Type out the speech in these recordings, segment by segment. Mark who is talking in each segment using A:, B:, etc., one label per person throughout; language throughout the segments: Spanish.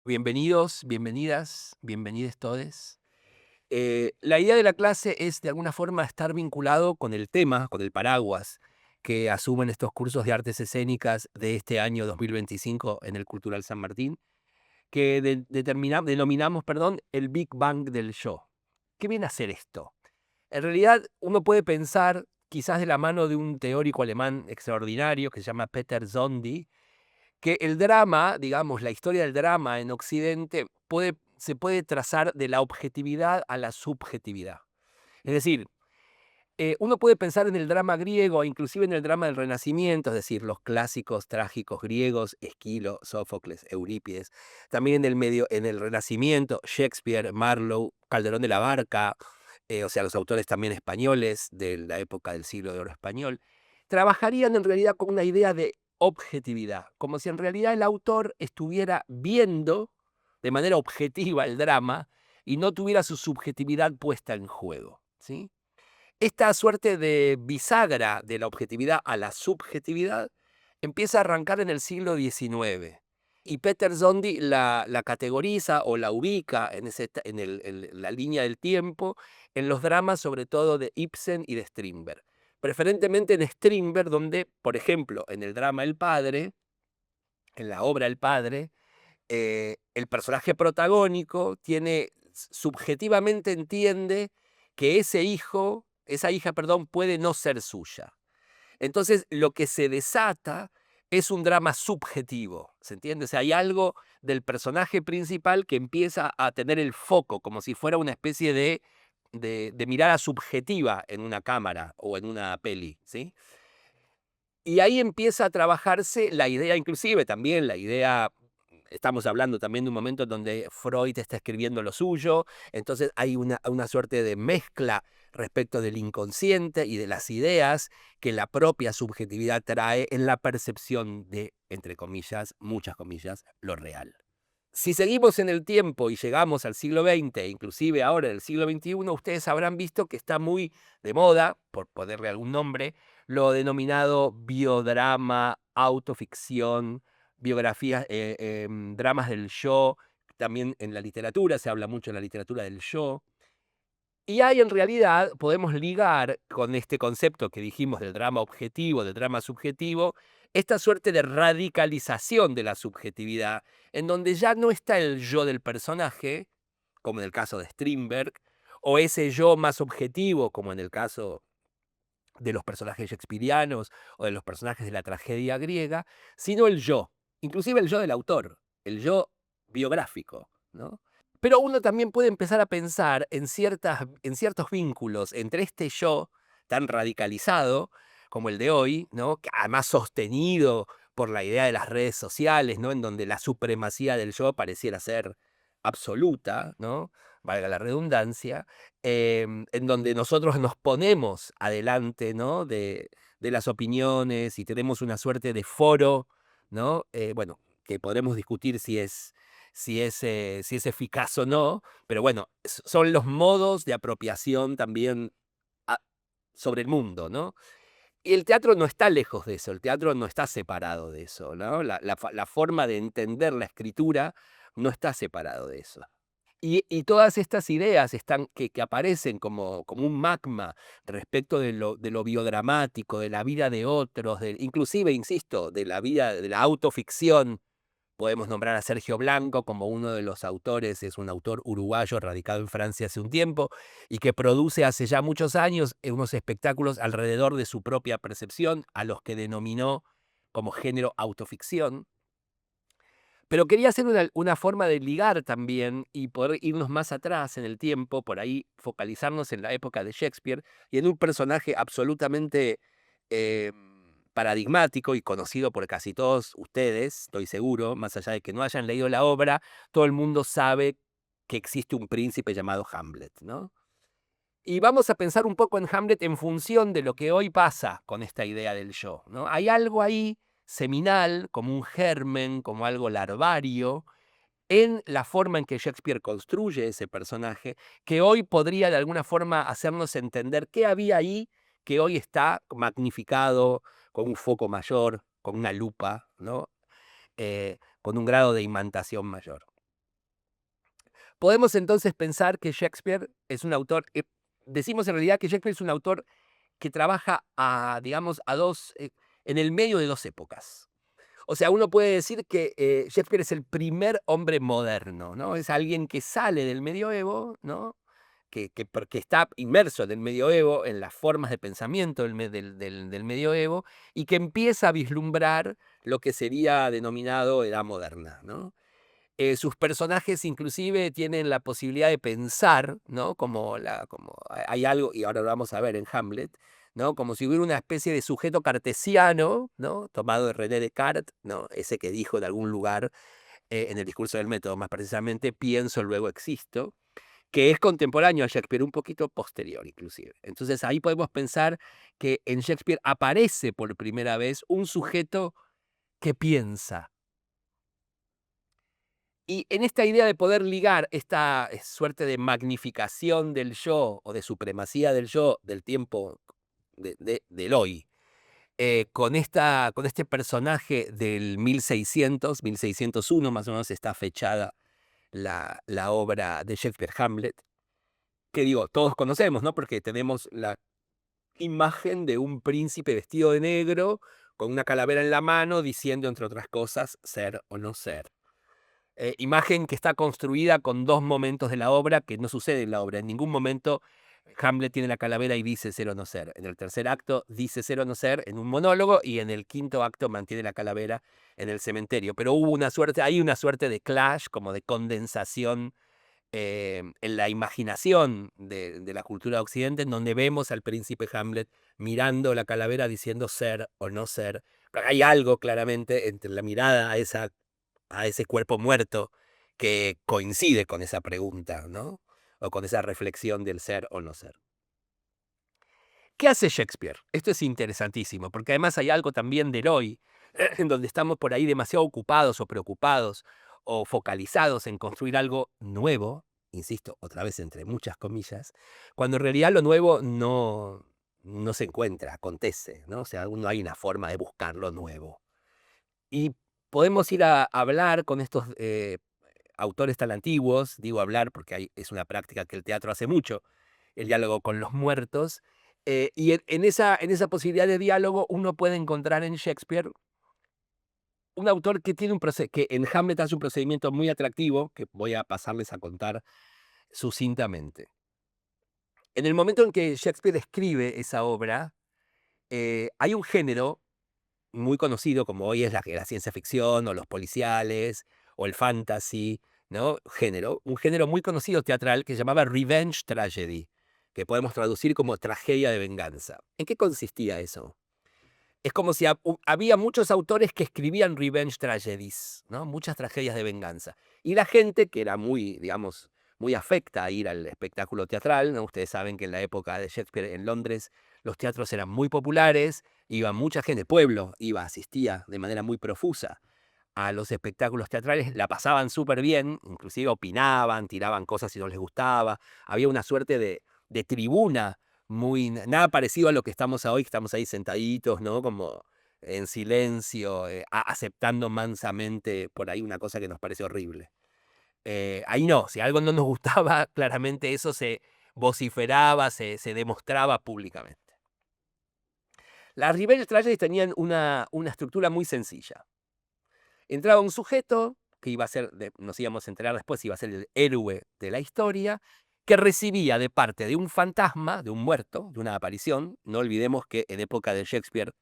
A: Bienvenidos, bienvenidas, bienvenides todes. La idea de la clase es de alguna forma estar vinculado con el tema, con el paraguas que asumen estos cursos de artes escénicas de este año 2025 en el Cultural San Martín, que denominamos, perdón, el Big Bang del yo. ¿Qué viene a ser esto? En realidad, uno puede pensar, quizás de la mano de un teórico alemán extraordinario que se llama Peter Zondi, que el drama, digamos, la historia del drama en Occidente se puede trazar de la objetividad a la subjetividad. Es decir, uno puede pensar en el drama griego, inclusive en el drama del Renacimiento, es decir, los clásicos trágicos griegos, Esquilo, Sófocles, Eurípides, también en el Renacimiento, Shakespeare, Marlowe, Calderón de la Barca, o sea, los autores también españoles de la época del siglo de oro español, trabajarían en realidad con una idea de objetividad, como si en realidad el autor estuviera viendo de manera objetiva el drama y no tuviera su subjetividad puesta en juego, ¿sí? Esta suerte de bisagra de la objetividad a la subjetividad empieza a arrancar en el siglo XIX y Peter Zondi la categoriza o la ubica en la línea del tiempo en los dramas sobre todo de Ibsen y de Strindberg. Preferentemente en Strindberg, donde, por ejemplo, en el drama El Padre, en la obra El Padre, el personaje protagónico subjetivamente entiende que esa hija, perdón, puede no ser suya. Entonces, lo que se desata es un drama subjetivo, ¿se entiende? O sea, hay algo del personaje principal que empieza a tener el foco, como si fuera una especie de mirada subjetiva en una cámara o en una peli, ¿sí? Y ahí empieza a trabajarse la idea, inclusive también la idea. Estamos hablando también de un momento en donde Freud está escribiendo lo suyo, entonces hay una suerte de mezcla respecto del inconsciente y de las ideas que la propia subjetividad trae en la percepción de, entre comillas, muchas comillas, lo real. Si seguimos en el tiempo y llegamos al siglo XX, inclusive ahora en el siglo XXI, ustedes habrán visto que está muy de moda, por ponerle algún nombre, lo denominado biodrama, autoficción, biografías, dramas del yo. También en la literatura, se habla mucho en la literatura del yo. Y hay en realidad, podemos ligar con este concepto que dijimos del drama objetivo, del drama subjetivo, esta suerte de radicalización de la subjetividad, en donde ya no está el yo del personaje, como en el caso de Strindberg, o ese yo más objetivo, como en el caso de los personajes shakespearianos o de los personajes de la tragedia griega, sino el yo, inclusive el yo del autor, el yo biográfico, ¿no? Pero uno también puede empezar a pensar en ciertos vínculos entre este yo tan radicalizado como el de hoy, ¿no? Que además sostenido por la idea de las redes sociales, ¿no? En donde la supremacía del yo pareciera ser absoluta, ¿no? Valga la redundancia, en donde nosotros nos ponemos adelante, ¿no? De las opiniones y tenemos una suerte de foro, ¿no? Bueno, que podremos discutir si es eficaz o no, pero bueno, son los modos de apropiación también a- sobre el mundo, ¿no? Y el teatro no está lejos de eso, el teatro no está separado de eso, ¿no? La forma de entender la escritura no está separado de eso. Y todas estas ideas que aparecen como un magma respecto de lo biodramático, de la vida de otros, inclusive, insisto, de la vida, de la autoficción. Podemos nombrar a Sergio Blanco como uno de los autores, es un autor uruguayo radicado en Francia hace un tiempo y que produce hace ya muchos años unos espectáculos alrededor de su propia percepción, a los que denominó como género autoficción. Pero quería hacer una forma de ligar también y poder irnos más atrás en el tiempo, por ahí focalizarnos en la época de Shakespeare y en un personaje absolutamente paradigmático y conocido por casi todos ustedes, estoy seguro, más allá de que no hayan leído la obra, todo el mundo sabe que existe un príncipe llamado Hamlet, ¿no? Y vamos a pensar un poco en Hamlet en función de lo que hoy pasa con esta idea del yo, ¿no? Hay algo ahí seminal, como un germen, como algo larvario, en la forma en que Shakespeare construye ese personaje, que hoy podría de alguna forma hacernos entender qué había ahí, que hoy está magnificado, con un foco mayor, con una lupa, ¿no? Con un grado de imantación mayor. Podemos entonces pensar que Shakespeare es un autor, decimos en realidad que Shakespeare es un autor que trabaja digamos, en el medio de dos épocas. O sea, uno puede decir que Shakespeare es el primer hombre moderno, ¿no? Es alguien que sale del medioevo, ¿no? Porque está inmerso en el medioevo, en las formas de pensamiento del medioevo, y que empieza a vislumbrar lo que sería denominado edad moderna, ¿no? Sus personajes inclusive tienen la posibilidad de pensar, ¿no? Como hay algo, y ahora lo vamos a ver en Hamlet, ¿no? Como si hubiera una especie de sujeto cartesiano, ¿no? Tomado de René Descartes, ¿no? Ese que dijo en algún lugar, en el discurso del método más precisamente, pienso, luego existo, que es contemporáneo a Shakespeare, un poquito posterior inclusive. Entonces ahí podemos pensar que en Shakespeare aparece por primera vez un sujeto que piensa. Y en esta idea de poder ligar esta suerte de magnificación del yo o de supremacía del yo del tiempo del hoy, con este personaje del 1601, más o menos está fechada la obra de Shakespeare, Hamlet, que digo, todos conocemos, ¿no? Porque tenemos la imagen de un príncipe vestido de negro con una calavera en la mano diciendo, entre otras cosas, ser o no ser. Imagen que está construida con dos momentos de la obra que no sucede en la obra. En ningún momento Hamlet tiene la calavera y dice ser o no ser. En el tercer acto dice ser o no ser en un monólogo y en el quinto acto mantiene la calavera en el cementerio. Pero hay una suerte de clash, como de condensación en la imaginación de la cultura de Occidente, en donde vemos al príncipe Hamlet mirando la calavera diciendo ser o no ser. Pero hay algo claramente entre la mirada a ese cuerpo muerto que coincide con esa pregunta, ¿no? O con esa reflexión del ser o no ser. ¿Qué hace Shakespeare? Esto es interesantísimo, porque además hay algo también del hoy, en donde estamos por ahí demasiado ocupados o preocupados o focalizados en construir algo nuevo, insisto, otra vez entre muchas comillas, cuando en realidad lo nuevo no se encuentra, acontece, ¿no? O sea, no hay una forma de buscar lo nuevo. Y podemos ir a hablar con estos autores tan antiguos, digo hablar porque es una práctica que el teatro hace mucho, el diálogo con los muertos, y en esa posibilidad de diálogo uno puede encontrar en Shakespeare un autor que tiene que en Hamlet hace un procedimiento muy atractivo, que voy a pasarles a contar sucintamente. En el momento en que Shakespeare escribe esa obra, hay un género muy conocido como hoy es la ciencia ficción o los policiales o el fantasy, ¿no? Un género muy conocido teatral que se llamaba revenge tragedy, que podemos traducir como tragedia de venganza. ¿En qué consistía eso? Es como si había muchos autores que escribían revenge tragedies, ¿no? Muchas tragedias de venganza. Y la gente que era muy, digamos, muy afecta a ir al espectáculo teatral, ¿no? Ustedes saben que en la época de Shakespeare en Londres los teatros eran muy populares, iba mucha gente, el pueblo asistía de manera muy profusa a los espectáculos teatrales, la pasaban súper bien, inclusive opinaban, tiraban cosas si no les gustaba, había una suerte de tribuna nada parecido a lo que estamos hoy, que estamos ahí sentaditos, ¿no? Como en silencio, aceptando mansamente por ahí una cosa que nos parece horrible. Ahí no, si algo no nos gustaba, claramente eso se vociferaba, se demostraba públicamente. Las Revenge Tragedies tenían una estructura muy sencilla. Entraba un sujeto que iba a ser, nos íbamos a enterar después, iba a ser el héroe de la historia, que recibía de parte de un fantasma, de un muerto, de una aparición. No olvidemos que en época de Shakespeare,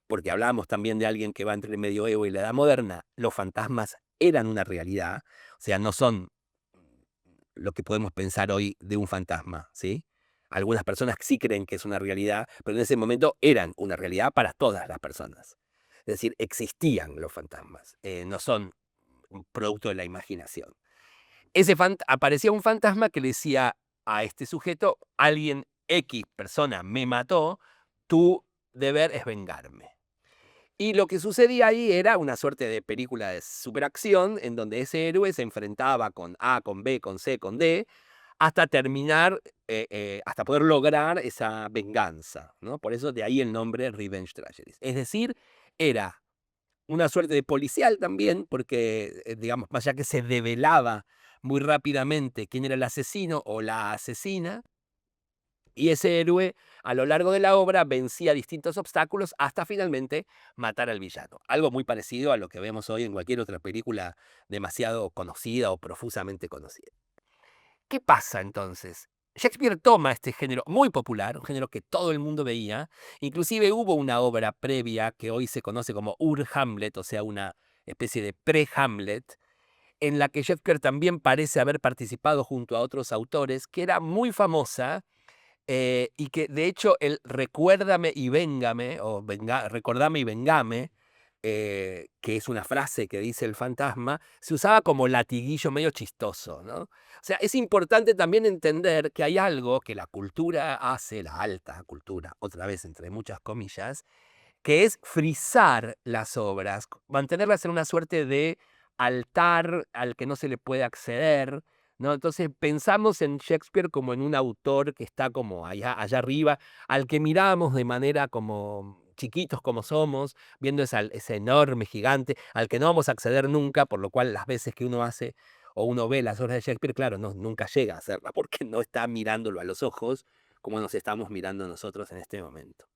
A: porque hablamos también de alguien que va entre el medioevo y la edad moderna, los fantasmas eran una realidad, o sea, no son lo que podemos pensar hoy de un fantasma, ¿sí? Algunas personas sí creen que es una realidad, pero en ese momento eran una realidad para todas las personas. Es decir, existían los fantasmas, no son un producto de la imaginación. Aparecía un fantasma que le decía a este sujeto, alguien X persona me mató, tu deber es vengarme. Y lo que sucedía ahí era una suerte de película de superacción en donde ese héroe se enfrentaba con A, con B, con C, con D, hasta terminar, hasta poder lograr esa venganza, ¿no? Por eso de ahí el nombre Revenge Tragedies. Es decir, era una suerte de policial también, porque, digamos, más allá que se develaba muy rápidamente quién era el asesino o la asesina, y ese héroe a lo largo de la obra vencía distintos obstáculos hasta finalmente matar al villano. Algo muy parecido a lo que vemos hoy en cualquier otra película demasiado conocida o profusamente conocida. ¿Qué pasa entonces? Shakespeare toma este género muy popular, un género que todo el mundo veía. Inclusive hubo una obra previa que hoy se conoce como Ur-Hamlet, o sea, una especie de pre-Hamlet, en la que Shakespeare también parece haber participado junto a otros autores, que era muy famosa, y que de hecho el Recuérdame y Véngame, o Recordame y Vengame, que es una frase que dice el fantasma, se usaba como latiguillo medio chistoso, ¿no? O sea, es importante también entender que hay algo que la cultura hace, la alta cultura, otra vez entre muchas comillas, que es frisar las obras, mantenerlas en una suerte de altar al que no se le puede acceder, ¿no? Entonces pensamos en Shakespeare como en un autor que está como allá arriba, al que miramos de manera como chiquitos como somos, viendo ese enorme gigante, al que no vamos a acceder nunca, por lo cual las veces que uno hace o uno ve las obras de Shakespeare, claro, no, nunca llega a hacerla, porque no está mirándolo a los ojos como nos estamos mirando nosotros en este momento.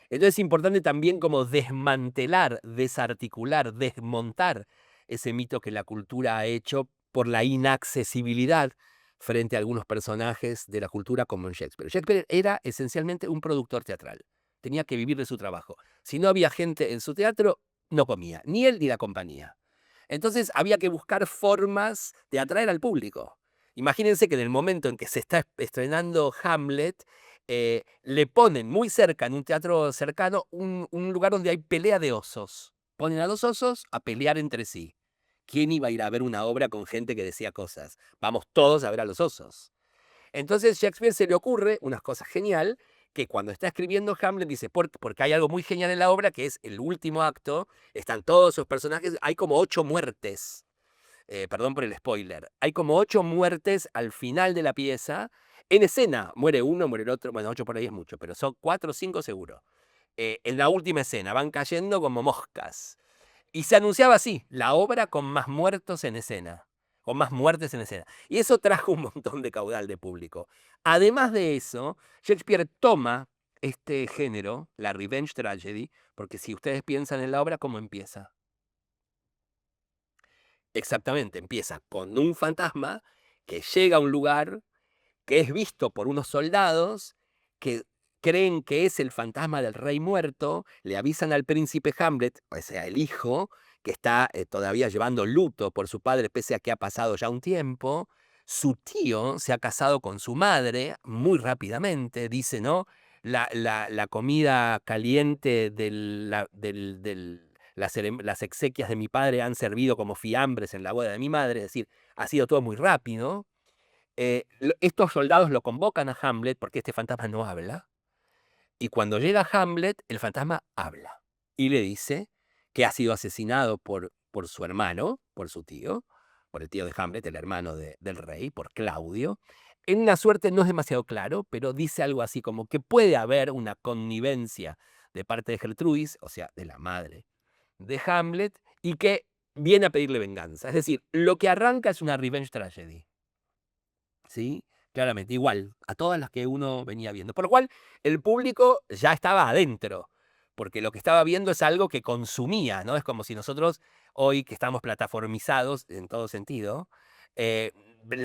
A: Entonces es importante también como desmantelar, desarticular, desmontar ese mito que la cultura ha hecho por la inaccesibilidad frente a algunos personajes de la cultura como en Shakespeare. Shakespeare era esencialmente un productor teatral. Tenía que vivir de su trabajo. Si no había gente en su teatro, no comía, ni él ni la compañía. Entonces había que buscar formas de atraer al público. Imagínense que en el momento en que se está estrenando Hamlet, le ponen muy cerca, en un teatro cercano, un lugar donde hay pelea de osos. Ponen a 2 osos a pelear entre sí. ¿Quién iba a ir a ver una obra con gente que decía cosas? Vamos todos a ver a los osos. Entonces Shakespeare se le ocurre una cosa genial, que cuando está escribiendo Hamlet dice, porque hay algo muy genial en la obra, que es el último acto, están todos sus personajes, hay como 8 muertes. Perdón por el spoiler, hay como 8 muertes al final de la pieza, en escena, muere uno, muere el otro, bueno, 8 por ahí es mucho, pero son 4 o 5 seguro. En la última escena, van cayendo como moscas. Y se anunciaba así, la obra con más muertos en escena, con más muertes en escena. Y eso trajo un montón de caudal de público. Además de eso, Shakespeare toma este género, la revenge tragedy, porque si ustedes piensan en la obra, ¿cómo empieza? Exactamente, empieza con un fantasma que llega a un lugar, que es visto por unos soldados que creen que es el fantasma del rey muerto, le avisan al príncipe Hamlet, o sea, el hijo, que está todavía llevando luto por su padre pese a que ha pasado ya un tiempo. Su tío se ha casado con su madre muy rápidamente, dice, ¿no? La comida caliente las exequias de mi padre han servido como fiambres en la boda de mi madre, es decir, ha sido todo muy rápido. Estos soldados lo convocan a Hamlet porque este fantasma no habla. Y cuando llega Hamlet, el fantasma habla y le dice que ha sido asesinado por su hermano, por su tío, por el tío de Hamlet, el hermano del rey, por Claudio. En una suerte no es demasiado claro, pero dice algo así como que puede haber una connivencia de parte de Gertrudis, o sea, de la madre de Hamlet, y que viene a pedirle venganza. Es decir, lo que arranca es una revenge tragedy. ¿Sí? Claramente, igual a todas las que uno venía viendo. Por lo cual, el público ya estaba adentro, porque lo que estaba viendo es algo que consumía, ¿no? Es como si nosotros, hoy que estamos plataformizados en todo sentido, eh,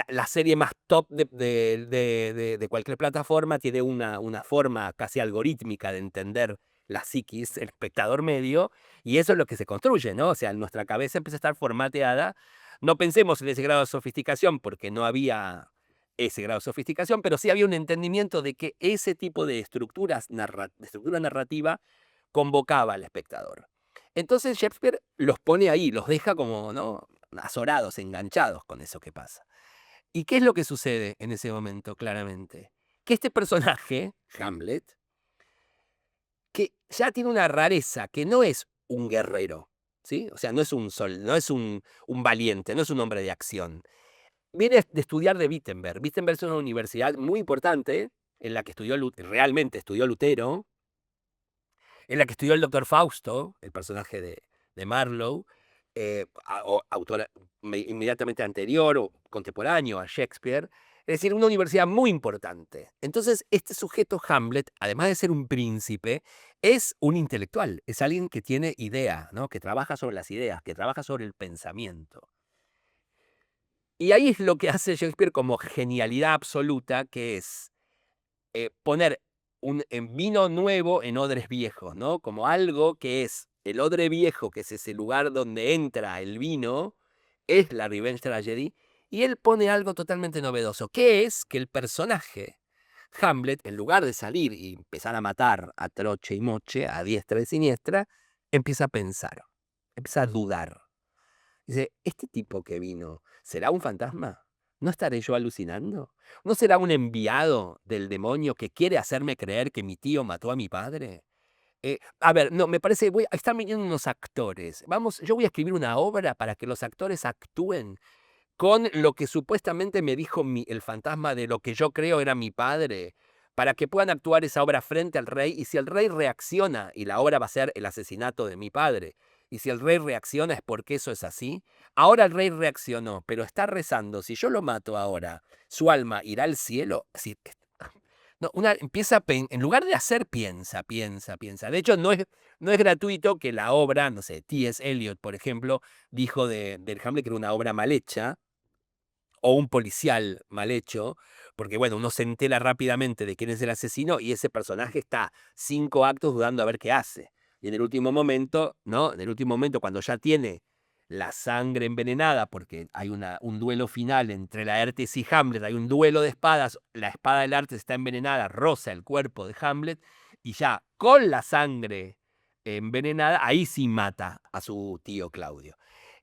A: la serie más top de cualquier plataforma tiene una forma casi algorítmica de entender la psiquis, el espectador medio, y eso es lo que se construye, ¿no? O sea, nuestra cabeza empieza a estar formateada. No pensemos en ese grado de sofisticación, porque no había ese grado de sofisticación, pero sí había un entendimiento de que ese tipo de estructura narrativa convocaba al espectador. Entonces Shakespeare los pone ahí, los deja como, ¿no?, azorados, enganchados con eso que pasa. ¿Y qué es lo que sucede en ese momento, claramente? Que este personaje, Hamlet, que ya tiene una rareza, que no es un guerrero, ¿sí? O sea, no es un valiente, no es un hombre de acción. Viene de estudiar de Wittenberg. Wittenberg es una universidad muy importante en la que realmente estudió Lutero, en la que estudió el doctor Fausto, el personaje de Marlowe, o autor inmediatamente anterior o contemporáneo a Shakespeare, es decir, una universidad muy importante. Entonces, este sujeto Hamlet, además de ser un príncipe, es un intelectual, es alguien que tiene idea, ¿no? Que trabaja sobre las ideas, que trabaja sobre el pensamiento. Y ahí es lo que hace Shakespeare como genialidad absoluta, que es poner un vino nuevo en odres viejos, ¿no? Como algo que es el odre viejo, que es ese lugar donde entra el vino, es la Revenge Tragedy, y él pone algo totalmente novedoso, que es que el personaje, Hamlet, en lugar de salir y empezar a matar a troche y moche, a diestra y siniestra, empieza a pensar, empieza a dudar. Dice, ¿este tipo que vino será un fantasma? ¿No estaré yo alucinando? ¿No será un enviado del demonio que quiere hacerme creer que mi tío mató a mi padre? A ver, no, me parece, están viniendo unos actores. Vamos, yo voy a escribir una obra para que los actores actúen con lo que supuestamente me dijo el fantasma de lo que yo creo era mi padre, para que puedan actuar esa obra frente al rey, y si el rey reacciona, y la obra va a ser el asesinato de mi padre, y si el rey reacciona es porque eso es así. Ahora el rey reaccionó, pero está rezando, si yo lo mato ahora, su alma irá al cielo. No, empieza, en lugar de hacer, piensa, piensa, piensa. De hecho, no es gratuito que la obra, no sé, T.S. Eliot, por ejemplo, dijo del Hamlet que era una obra mal hecha, o un policial mal hecho, porque bueno, uno se entera rápidamente de quién es el asesino y ese personaje está 5 actos dudando a ver qué hace. Y en el último momento, ¿no? En el último momento, cuando ya tiene la sangre envenenada, porque hay un duelo final entre Laertes y Hamlet, hay un duelo de espadas, la espada de Laertes está envenenada, roza el cuerpo de Hamlet, y ya con la sangre envenenada, ahí sí mata a su tío Claudio.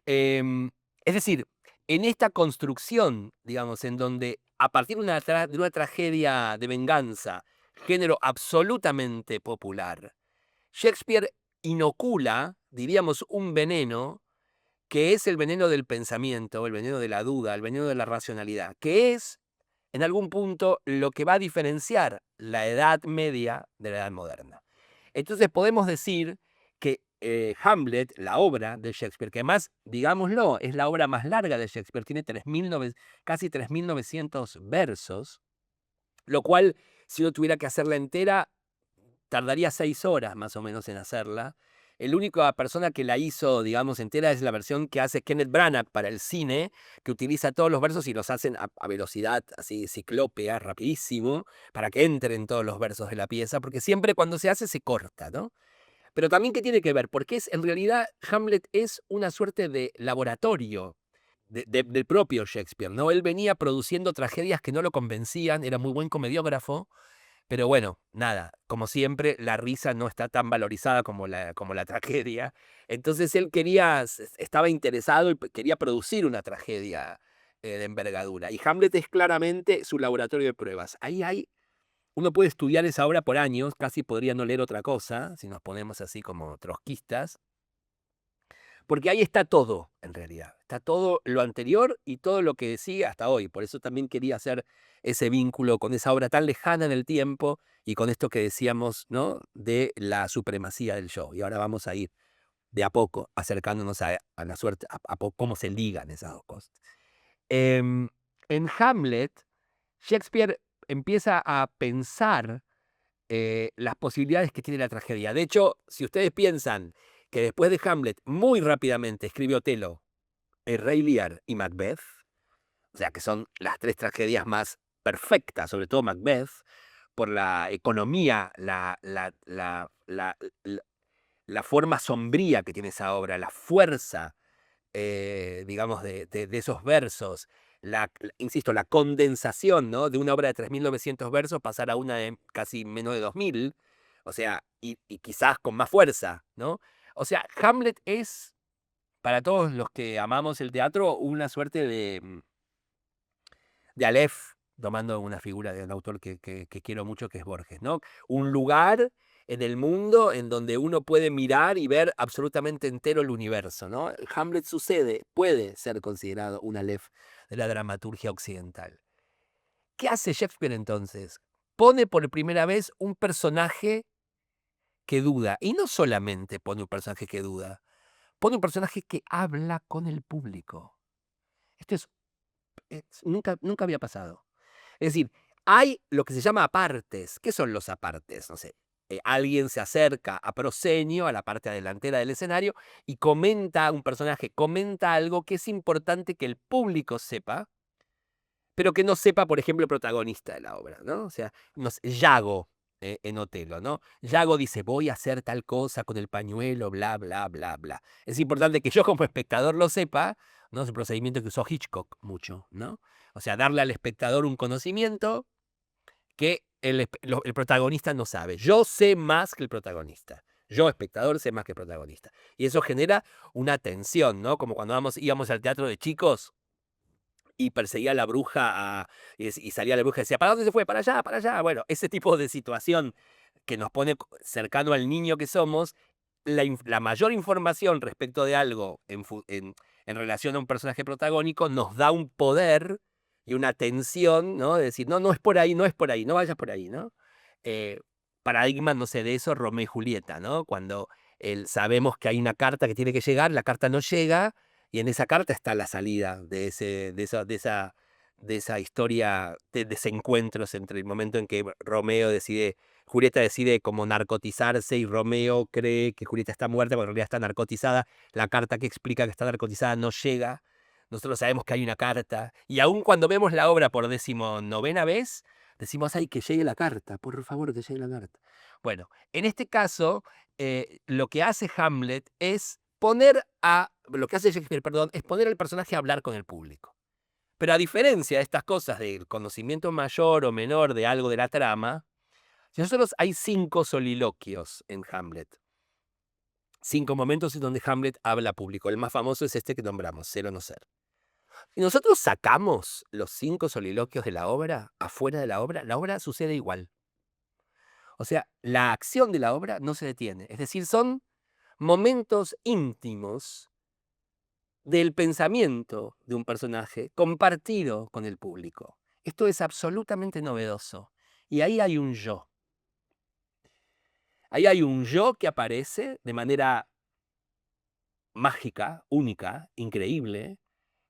A: Es decir, en esta construcción, digamos, en donde a partir de una tragedia de venganza, género absolutamente popular, Shakespeare inocula, diríamos, un veneno que es el veneno del pensamiento, el veneno de la duda, el veneno de la racionalidad, que es, en algún punto, lo que va a diferenciar la Edad Media de la Edad Moderna. Entonces podemos decir que Hamlet, la obra de Shakespeare, que además, digámoslo, es la obra más larga de Shakespeare, tiene casi 3.900 versos, lo cual, si uno tuviera que hacerla entera, tardaría 6 horas más o menos en hacerla. La única persona que la hizo, digamos, entera es la versión que hace Kenneth Branagh para el cine, que utiliza todos los versos y los hacen a velocidad así ciclópea, rapidísimo, para que entren todos los versos de la pieza, porque siempre cuando se hace se corta, ¿no? Pero también, ¿qué tiene que ver? Porque en realidad Hamlet es una suerte de laboratorio del propio Shakespeare, ¿no? Él venía produciendo tragedias que no lo convencían, era muy buen comediógrafo, pero bueno, nada, como siempre, la risa no está tan valorizada como la tragedia. Entonces él estaba interesado y quería producir una tragedia de envergadura. Y Hamlet es claramente su laboratorio de pruebas. Uno puede estudiar esa obra por años, casi podría no leer otra cosa, si nos ponemos así como trotskistas, porque ahí está todo, en realidad. Está todo lo anterior y todo lo que sigue hasta hoy. Por eso también quería hacer ese vínculo con esa obra tan lejana en el tiempo y con esto que decíamos, ¿no? De la supremacía del show. Y ahora vamos a ir de a poco acercándonos a la suerte, cómo se ligan esas dos cosas. En Hamlet, Shakespeare empieza a pensar las posibilidades que tiene la tragedia. De hecho, si ustedes piensan que después de Hamlet muy rápidamente escribe Otelo, El Rey Lear y Macbeth, o sea que son las 3 tragedias más perfectas, sobre todo Macbeth, por la economía, la forma sombría que tiene esa obra, la fuerza, digamos, de esos versos, insisto, la condensación, ¿no? De una obra de 3.900 versos pasar a una de casi menos de 2.000, o sea, y quizás con más fuerza, ¿no? O sea, Hamlet es, para todos los que amamos el teatro, una suerte de Aleph, tomando una figura de un autor que quiero mucho, que es Borges, ¿no? Un lugar en el mundo en donde uno puede mirar y ver absolutamente entero el universo, ¿no? Hamlet puede ser considerado un Aleph de la dramaturgia occidental. ¿Qué hace Shakespeare entonces? Pone por primera vez un personaje que duda, y no solamente pone un personaje que duda, pone un personaje que habla con el público. Esto nunca había pasado. Es decir, hay lo que se llama apartes. ¿Qué son los apartes? No sé. Alguien se acerca a proscenio, a la parte delantera del escenario, y un personaje comenta algo que es importante que el público sepa, pero que no sepa, por ejemplo, el protagonista de la obra, ¿no? O sea, Yago en Otelo, ¿no? Yago dice, voy a hacer tal cosa con el pañuelo, bla, bla, bla, bla. Es importante que yo como espectador lo sepa, ¿no? Es un procedimiento que usó Hitchcock mucho, ¿no? O sea, darle al espectador un conocimiento que el protagonista no sabe. Yo sé más que el protagonista. Yo, espectador, sé más que el protagonista. Y eso genera una tensión, ¿no? Como cuando íbamos al teatro de chicos y perseguía a la bruja y salía la bruja y decía, ¿para dónde se fue? Para allá, para allá. Bueno, ese tipo de situación que nos pone cercano al niño que somos, la mayor información respecto de algo en relación a un personaje protagónico nos da un poder y una tensión, ¿no? De decir, no, no es por ahí, no es por ahí, no vayas por ahí, ¿no? Paradigma, no sé, de eso, Romeo y Julieta, ¿no? Cuando sabemos que hay una carta que tiene que llegar, la carta no llega, y en esa carta está la salida de esa historia de desencuentros entre el momento en que Julieta decide como narcotizarse y Romeo cree que Julieta está muerta cuando en realidad está narcotizada. La carta que explica que está narcotizada no llega. Nosotros sabemos que hay una carta. Y aun cuando vemos la obra por 19ª vez, decimos, ay, que llegue la carta, por favor, que llegue la carta. Bueno, en este caso, lo que hace Hamlet es lo que hace Shakespeare, perdón, es poner al personaje a hablar con el público. Pero a diferencia de estas cosas del conocimiento mayor o menor de algo de la trama, nosotros hay 5 soliloquios en Hamlet. 5 momentos en donde Hamlet habla a público. El más famoso es este que nombramos, Ser o no ser. Si nosotros sacamos los 5 soliloquios de la obra, afuera de la obra sucede igual. O sea, la acción de la obra no se detiene. Es decir, son momentos íntimos del pensamiento de un personaje compartido con el público. Esto es absolutamente novedoso. Y ahí hay un yo. Ahí hay un yo que aparece de manera mágica, única, increíble,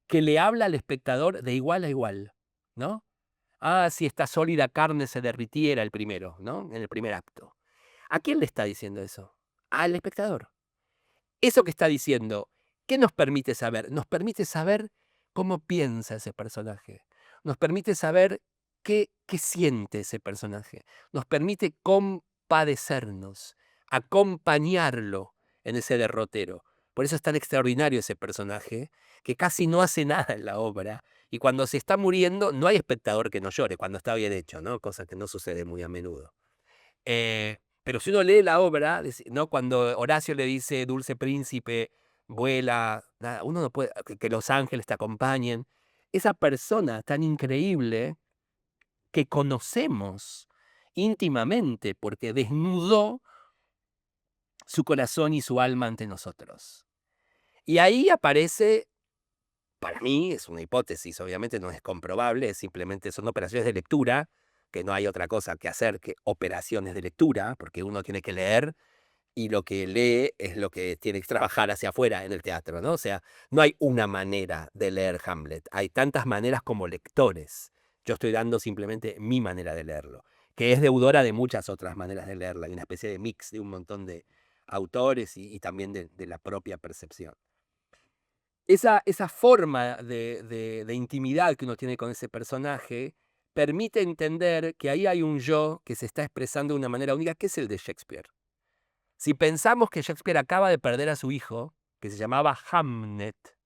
A: que le habla al espectador de igual a igual, ¿no? Ah, si esta sólida carne se derritiera el primero, ¿no? En el primer acto. ¿A quién le está diciendo eso? Al espectador. Eso que está diciendo, ¿qué nos permite saber? Nos permite saber cómo piensa ese personaje. Nos permite saber qué siente ese personaje. Nos permite compadecernos, acompañarlo en ese derrotero. Por eso es tan extraordinario ese personaje, que casi no hace nada en la obra. Y cuando se está muriendo, no hay espectador que no llore, cuando está bien hecho, ¿no? Cosa que no sucede muy a menudo. Pero si uno lee la obra, ¿no? Cuando Horacio le dice, dulce príncipe, vuela, uno no puede, que los ángeles te acompañen. Esa persona tan increíble que conocemos íntimamente porque desnudó su corazón y su alma ante nosotros. Y ahí aparece, para mí, es una hipótesis, obviamente no es comprobable, simplemente son operaciones de lectura, que no hay otra cosa que hacer que operaciones de lectura, porque uno tiene que leer y lo que lee es lo que tiene que trabajar hacia afuera en el teatro, ¿no? O sea, no hay una manera de leer Hamlet, hay tantas maneras como lectores. Yo estoy dando simplemente mi manera de leerlo, que es deudora de muchas otras maneras de leerla, hay una especie de mix de un montón de autores y también de la propia percepción. Esa forma de intimidad que uno tiene con ese personaje permite entender que ahí hay un yo que se está expresando de una manera única, que es el de Shakespeare. Si pensamos que Shakespeare acaba de perder a su hijo, que se llamaba Hamnet,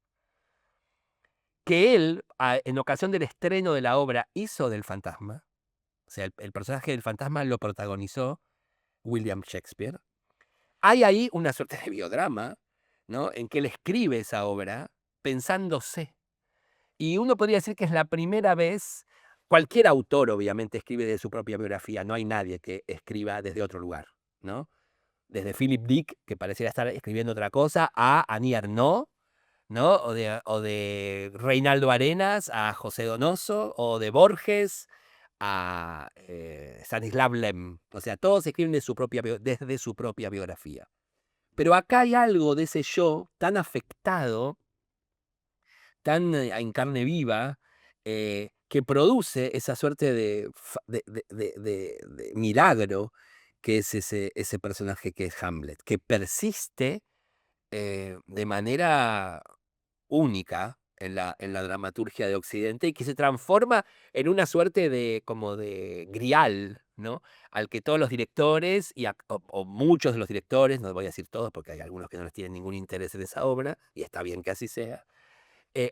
A: que él, en ocasión del estreno de la obra, hizo del fantasma, o sea, el personaje del fantasma lo protagonizó William Shakespeare, hay ahí una suerte de biodrama, ¿no? En que él escribe esa obra pensándose. Y uno podría decir que es la primera vez, cualquier autor obviamente escribe de su propia biografía, no hay nadie que escriba desde otro lugar, ¿no? Desde Philip Dick, que pareciera estar escribiendo otra cosa, a Annie Ernaux, ¿no? O de Reinaldo Arenas a José Donoso, o de Borges a Stanislav Lem. O sea, todos escriben desde su propia biografía. Pero acá hay algo de ese yo tan afectado, tan en carne viva, que produce esa suerte de milagro que es ese personaje que es Hamlet, que persiste de manera única en la dramaturgia de Occidente y que se transforma en una suerte como de grial, ¿no? Al que todos los directores, o muchos de los directores, no voy a decir todos porque hay algunos que no les tienen ningún interés en esa obra, y está bien que así sea,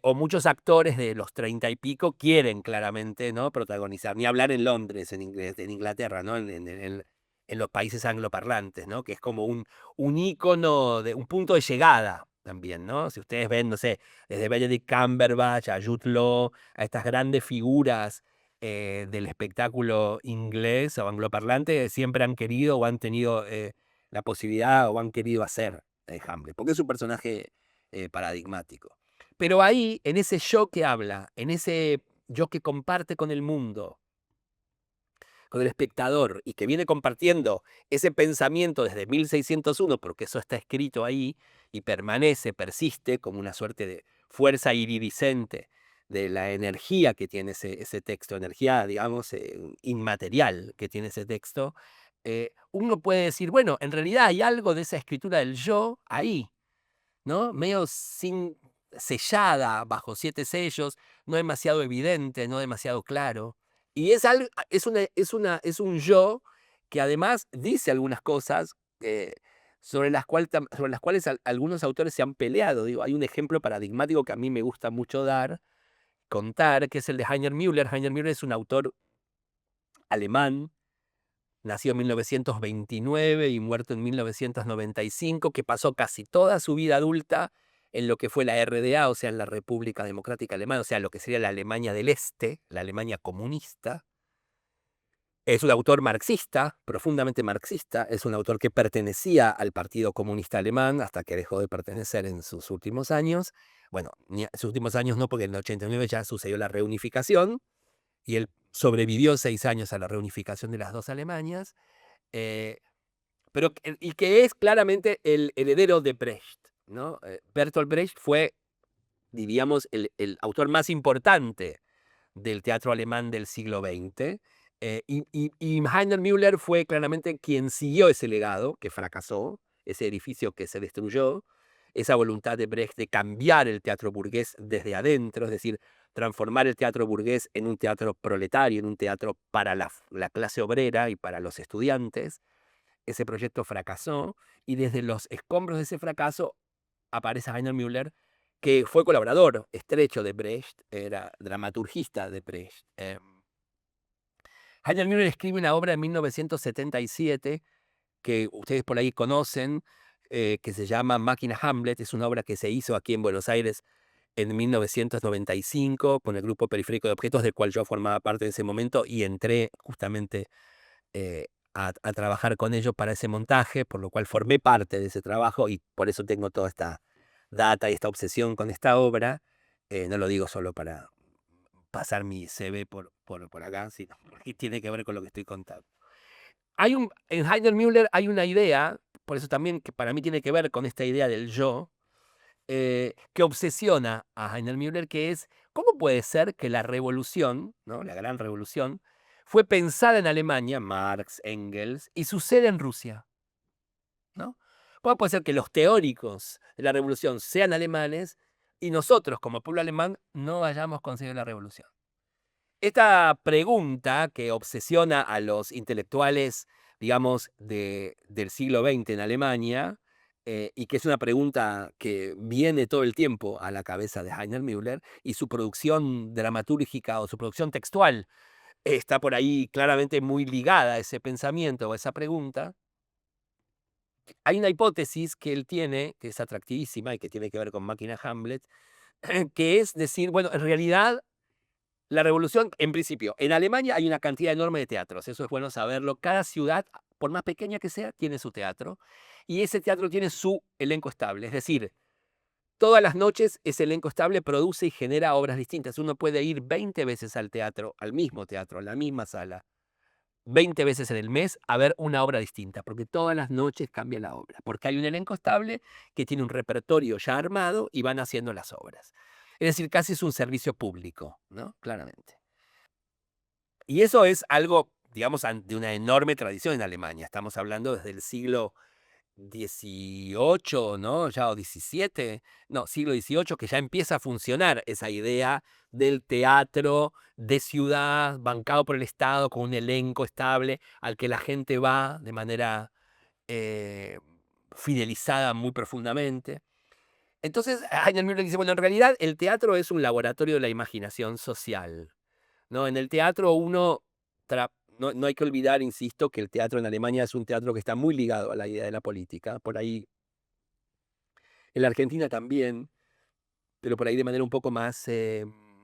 A: o muchos actores de los 30 y pico quieren claramente, ¿no?, protagonizar, ni hablar en Londres, en Inglaterra, ¿no?, en los países angloparlantes, ¿no?, que es como un ícono, un punto de llegada también, ¿no? Si ustedes ven, no sé, desde Benedict Cumberbatch a Jude Law, a estas grandes figuras del espectáculo inglés o angloparlante, siempre han querido o han tenido la posibilidad o han querido hacer Hamlet, porque es un personaje paradigmático. Pero ahí, en ese yo que habla, en ese yo que comparte con el mundo, con el espectador, y que viene compartiendo ese pensamiento desde 1601, porque eso está escrito ahí, y permanece, persiste como una suerte de fuerza iridiscente de la energía que tiene ese texto, energía, digamos, inmaterial que tiene ese texto, uno puede decir, bueno, en realidad hay algo de esa escritura del yo ahí, ¿no? Medio sellada, bajo 7 sellos, no demasiado evidente, no demasiado claro. Y es un yo que además dice algunas cosas sobre las cuales algunos autores se han peleado. Digo, hay un ejemplo paradigmático que a mí me gusta mucho contar, que es el de Heiner Müller. Heiner Müller es un autor alemán, nacido en 1929 y muerto en 1995, que pasó casi toda su vida adulta en lo que fue la RDA, o sea, en la República Democrática Alemana, o sea, lo que sería la Alemania del Este, la Alemania comunista. Es un autor marxista, profundamente marxista, es un autor que pertenecía al Partido Comunista Alemán hasta que dejó de pertenecer en sus últimos años. Bueno, en sus últimos años no, porque en el 89 ya sucedió la reunificación y él sobrevivió 6 años a la reunificación de las dos Alemanias. Y que es claramente el heredero de Brecht, ¿no? Bertolt Brecht fue, diríamos, el autor más importante del teatro alemán del siglo XX, y Heiner Müller fue claramente quien siguió ese legado, que fracasó, ese edificio que se destruyó, esa voluntad de Brecht de cambiar el teatro burgués desde adentro, es decir, transformar el teatro burgués en un teatro proletario, en un teatro para la clase obrera y para los estudiantes. Ese proyecto fracasó y desde los escombros de ese fracaso aparece Heiner Müller, que fue colaborador estrecho de Brecht, era dramaturgista de Brecht. Heiner Müller escribe una obra en 1977 que ustedes por ahí conocen, que se llama Máquina Hamlet. Es una obra que se hizo aquí en Buenos Aires en 1995 con el grupo Periférico de Objetos, del cual yo formaba parte en ese momento y entré justamente a trabajar con ellos para ese montaje, por lo cual formé parte de ese trabajo y por eso tengo toda esta data y esta obsesión con esta obra. No lo digo solo para pasar mi CV por acá, sino porque tiene que ver con lo que estoy contando. En Heiner Müller hay una idea, por eso también que para mí tiene que ver con esta idea del yo, que obsesiona a Heiner Müller, que es, ¿cómo puede ser que la revolución, ¿no?, la gran revolución, fue pensada en Alemania, Marx, Engels, y sucede en Rusia, ¿no? ¿Cómo puede ser que los teóricos de la revolución sean alemanes y nosotros, como pueblo alemán, no hayamos conseguido la revolución? Esta pregunta que obsesiona a los intelectuales, digamos, del siglo XX en Alemania, y que es una pregunta que viene todo el tiempo a la cabeza de Heiner Müller, y su producción dramatúrgica o su producción textual está por ahí claramente muy ligada a ese pensamiento o a esa pregunta. Hay una hipótesis que él tiene, que es atractivísima y que tiene que ver con Máquina Hamlet, que es decir, bueno, en realidad la revolución, en principio, en Alemania hay una cantidad enorme de teatros, eso es bueno saberlo. Cada ciudad, por más pequeña que sea, tiene su teatro, y ese teatro tiene su elenco estable, es decir, todas las noches ese elenco estable produce y genera obras distintas. Uno puede ir 20 veces al teatro, al mismo teatro, a la misma sala, 20 veces en el mes a ver una obra distinta, porque todas las noches cambia la obra, porque hay un elenco estable que tiene un repertorio ya armado y van haciendo las obras. Es decir, casi es un servicio público, ¿no? Claramente. Y eso es algo, digamos, de una enorme tradición en Alemania. Estamos hablando desde el siglo XVIII, ¿no? Ya o XVII, no, siglo XVIII, que ya empieza a funcionar esa idea del teatro de ciudad, bancado por el Estado, con un elenco estable, al que la gente va de manera fidelizada muy profundamente. Entonces, Heiner Müller dice, bueno, en realidad el teatro es un laboratorio de la imaginación social, ¿no? En el teatro uno, no hay que olvidar, insisto, que el teatro en Alemania es un teatro que está muy ligado a la idea de la política, por ahí en la Argentina también, pero por ahí de manera un poco más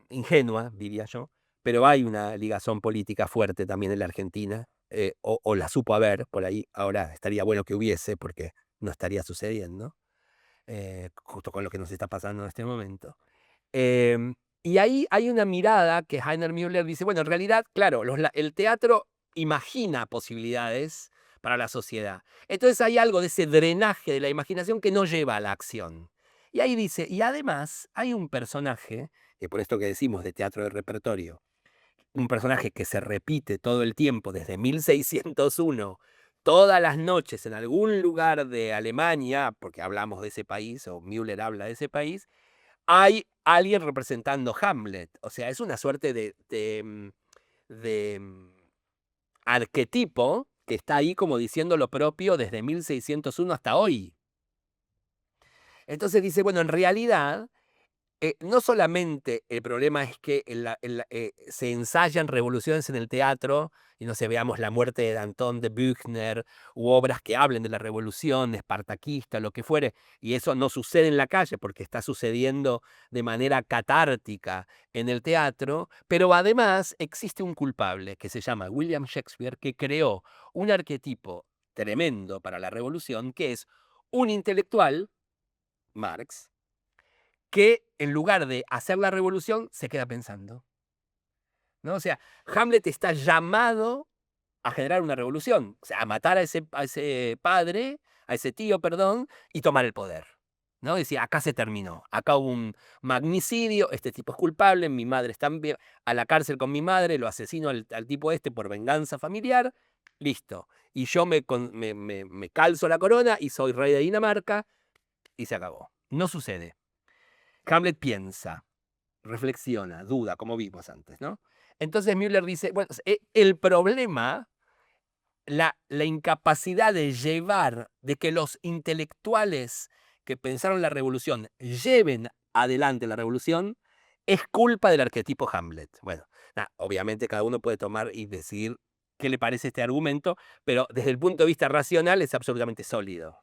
A: ingenua, diría yo, pero hay una ligazón política fuerte también en la Argentina, o la supo haber, por ahí ahora estaría bueno que hubiese, porque no estaría sucediendo, justo con lo que nos está pasando en este momento. Y ahí hay una mirada que Heiner Müller dice, bueno, en realidad, claro, el teatro imagina posibilidades para la sociedad. Entonces hay algo de ese drenaje de la imaginación que no lleva a la acción. Y ahí dice, y además hay un personaje, que por esto que decimos de teatro de repertorio, un personaje que se repite todo el tiempo desde 1601, todas las noches en algún lugar de Alemania, porque hablamos de ese país, o Müller habla de ese país, hay alguien representando Hamlet. O sea, es una suerte de arquetipo que está ahí como diciendo lo propio desde 1601 hasta hoy. Entonces dice, bueno, en realidad, no solamente el problema es que se ensayan revoluciones en el teatro, y no sé, veamos La muerte de Danton de Büchner, u obras que hablen de la revolución, espartaquista, lo que fuere, y eso no sucede en la calle porque está sucediendo de manera catártica en el teatro, pero además existe un culpable que se llama William Shakespeare, que creó un arquetipo tremendo para la revolución, que es un intelectual, Marx, que en lugar de hacer la revolución se queda pensando, ¿no? O sea, Hamlet está llamado a generar una revolución, o sea, a matar a ese padre, a ese tío, perdón, y tomar el poder, ¿no? Decía, acá se terminó, acá hubo un magnicidio, este tipo es culpable, mi madre está a la cárcel con mi madre, lo asesino al tipo este por venganza familiar, listo. Y yo me calzo la corona y soy rey de Dinamarca y se acabó. No sucede. Hamlet piensa, reflexiona, duda, como vimos antes, ¿no? Entonces Müller dice, bueno, el problema, la incapacidad de llevar, de que los intelectuales que pensaron la revolución lleven adelante la revolución, es culpa del arquetipo Hamlet. Bueno, obviamente cada uno puede tomar y decidir qué le parece este argumento, pero desde el punto de vista racional es absolutamente sólido.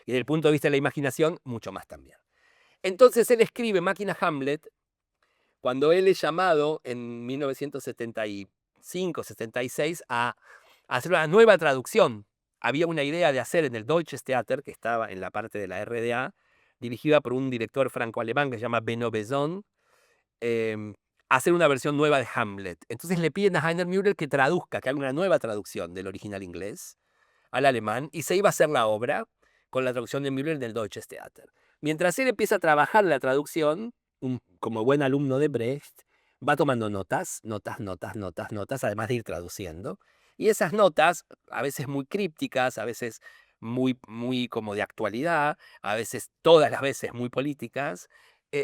A: Y desde el punto de vista de la imaginación, mucho más también. Entonces él escribe Máquina Hamlet cuando él es llamado en 1975-76 a hacer una nueva traducción. Había una idea de hacer en el Deutsches Theater, que estaba en la parte de la RDA, dirigida por un director franco-alemán que se llama Benno Besson, hacer una versión nueva de Hamlet. Entonces le piden a Heiner Müller que traduzca, que haga una nueva traducción del original inglés al alemán, y se iba a hacer la obra con la traducción de Müller del Deutsches Theater. Mientras él empieza a trabajar la traducción, como buen alumno de Brecht, va tomando notas, además de ir traduciendo. Y esas notas, a veces muy crípticas, a veces muy como de actualidad, a veces, todas las veces, muy políticas,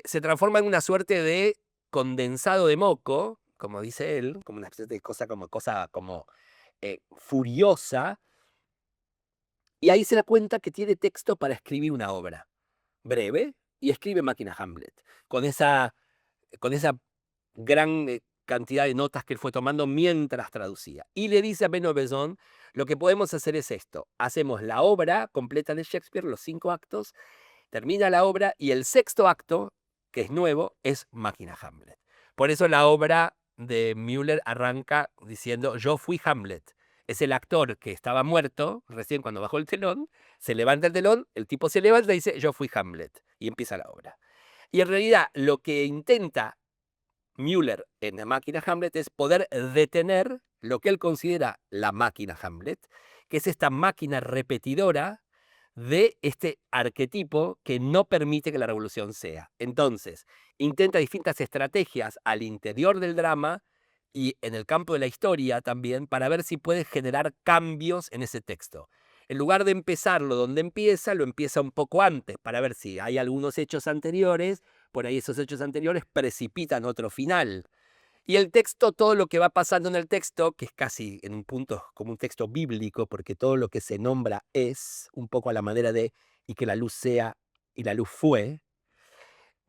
A: se transforman en una suerte de condensado de moco, como dice él, como una especie de cosa como furiosa, y ahí se da cuenta que tiene texto para escribir una obra breve, y escribe Máquina Hamlet, con esa gran cantidad de notas que él fue tomando mientras traducía. Y le dice a Benno Besson, lo que podemos hacer es esto, hacemos la obra completa de Shakespeare, los 5 actos, termina la obra, y el 6º acto, que es nuevo, es Máquina Hamlet. Por eso la obra de Müller arranca diciendo, yo fui Hamlet. Es el actor que estaba muerto, recién cuando bajó el telón, se levanta el telón, el tipo se levanta y dice, yo fui Hamlet, y empieza la obra. Y en realidad lo que intenta Müller en la máquina Hamlet es poder detener lo que él considera la máquina Hamlet, que es esta máquina repetidora de este arquetipo que no permite que la revolución sea. Entonces, intenta distintas estrategias al interior del drama y en el campo de la historia también para ver si puede generar cambios en ese texto. En lugar de empezarlo donde empieza, lo empieza un poco antes para ver si hay algunos hechos anteriores, por ahí esos hechos anteriores precipitan otro final. Y el texto, todo lo que va pasando en el texto, que es casi en un punto como un texto bíblico, porque todo lo que se nombra es un poco a la manera de y que la luz sea y la luz fue,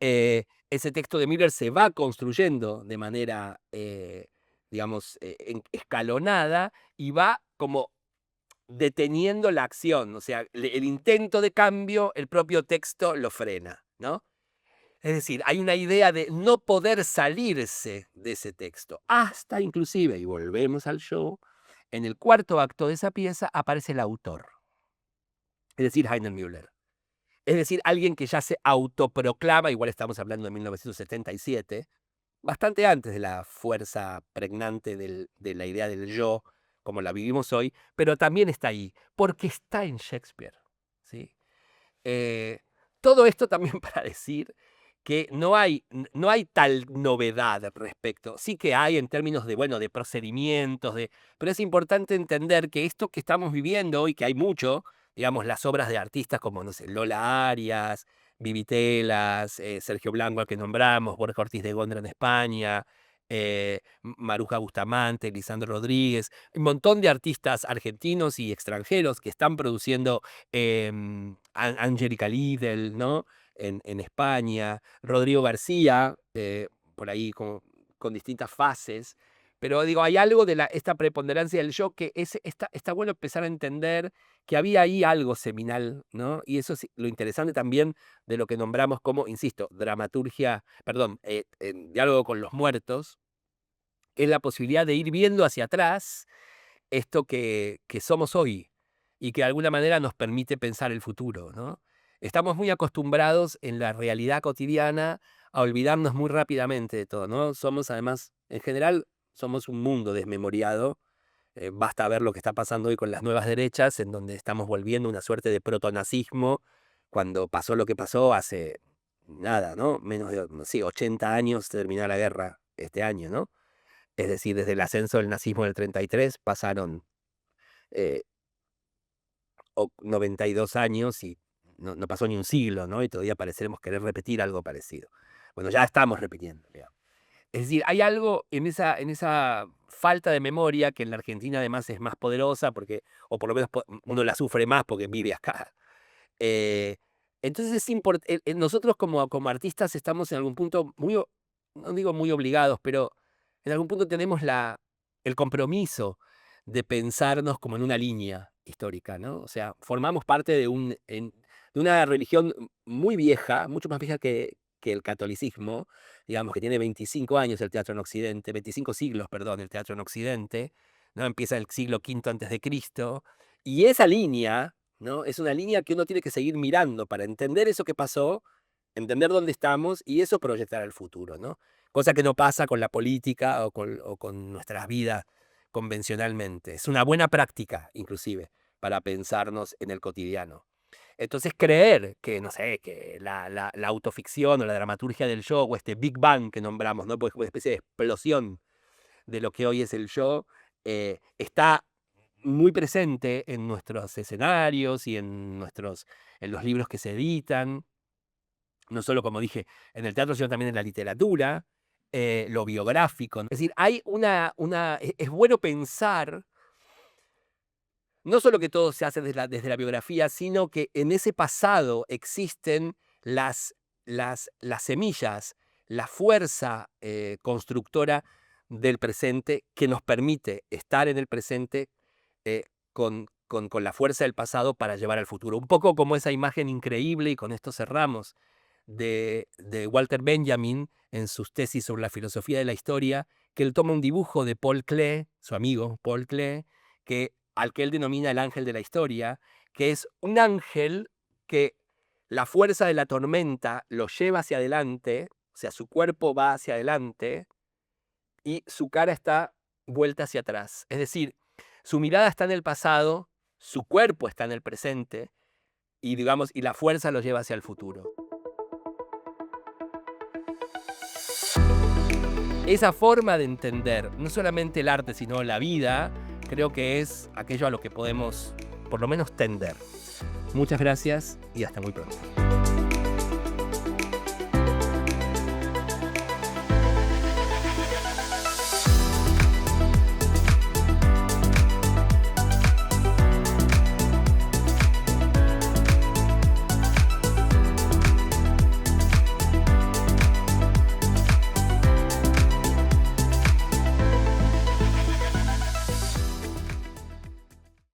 A: ese texto de Miller se va construyendo de manera, digamos, escalonada y va como deteniendo la acción, o sea, el intento de cambio, el propio texto lo frena, ¿no? Es decir, hay una idea de no poder salirse de ese texto, hasta inclusive, y volvemos al show, en el cuarto acto de esa pieza aparece el autor, es decir, Heinrich Müller. Es decir, alguien que ya se autoproclama, igual estamos hablando de 1977, bastante antes de la fuerza pregnante de la idea del yo, como la vivimos hoy, pero también está ahí, porque está en Shakespeare, ¿sí? Eh, todo esto también para decir que no hay tal novedad respecto. Sí que hay en términos de, bueno, de procedimientos, pero es importante entender que esto que estamos viviendo hoy, que hay mucho, digamos, las obras de artistas como, no sé, Lola Arias, Vivitelas, Sergio Blanco, al que nombramos, Borja Ortiz de Gondra en España, Maruja Bustamante, Lisandro Rodríguez, un montón de artistas argentinos y extranjeros que están produciendo Angélica Lidl, ¿no? En España, Rodrigo García, por ahí con distintas fases. Pero digo, hay algo de esta preponderancia del yo que está bueno empezar a entender que había ahí algo seminal, ¿no? Y eso es lo interesante también de lo que nombramos como, insisto, dramaturgia, perdón, diálogo con los muertos, es la posibilidad de ir viendo hacia atrás esto que somos hoy y que de alguna manera nos permite pensar el futuro, ¿no? Estamos muy acostumbrados en la realidad cotidiana a olvidarnos muy rápidamente de todo, ¿no? Somos además, en general, somos un mundo desmemoriado. Basta ver lo que está pasando hoy con las nuevas derechas, en donde estamos volviendo una suerte de protonazismo, cuando pasó lo que pasó hace nada, ¿no? Menos de, sí, 80 años terminó la guerra este año, ¿no? Es decir, desde el ascenso del nazismo del 33 pasaron 92 años y no pasó ni un siglo, ¿no? Y todavía pareceremos querer repetir algo parecido. Bueno, ya estamos repitiendo, digamos. Es decir, hay algo en esa falta de memoria que en la Argentina además es más poderosa, porque, o por lo menos uno la sufre más porque vive acá. Eh, entonces nosotros como artistas estamos en algún punto no digo muy obligados, pero en algún punto tenemos el compromiso de pensarnos como en una línea histórica, ¿no? O sea, formamos parte de una religión muy vieja, mucho más vieja que el catolicismo, digamos que tiene 25 años el teatro en Occidente, 25 siglos, perdón, el teatro en Occidente, ¿no? Empieza el siglo V antes de Cristo, y esa línea, ¿no? Es una línea que uno tiene que seguir mirando para entender eso que pasó, entender dónde estamos y eso proyectar al futuro, ¿no? Cosa que no pasa con la política o con nuestras vidas convencionalmente. Es una buena práctica, inclusive, para pensarnos en el cotidiano. Entonces creer que, no sé, que la autoficción o la dramaturgia del yo o este Big Bang que nombramos, ¿no? Pues una especie de explosión de lo que hoy es el yo, está muy presente en nuestros escenarios y en los libros que se editan, no solo, como dije, en el teatro, sino también en la literatura, lo biográfico. Es decir, hay es bueno pensar no solo que todo se hace desde la biografía, sino que en ese pasado existen las semillas, la fuerza constructora del presente que nos permite estar en el presente eh, con la fuerza del pasado para llevar al futuro. Un poco como esa imagen increíble, y con esto cerramos, de Walter Benjamin en sus tesis sobre la filosofía de la historia, que él toma un dibujo de Paul Klee, su amigo Paul Klee, al que él denomina el ángel de la historia, que es un ángel que la fuerza de la tormenta lo lleva hacia adelante, o sea, su cuerpo va hacia adelante, y su cara está vuelta hacia atrás. Es decir, su mirada está en el pasado, su cuerpo está en el presente y, digamos, y la fuerza lo lleva hacia el futuro. Esa forma de entender no solamente el arte, sino la vida, creo que es aquello a lo que podemos, por lo menos, tender. Muchas gracias y hasta muy pronto.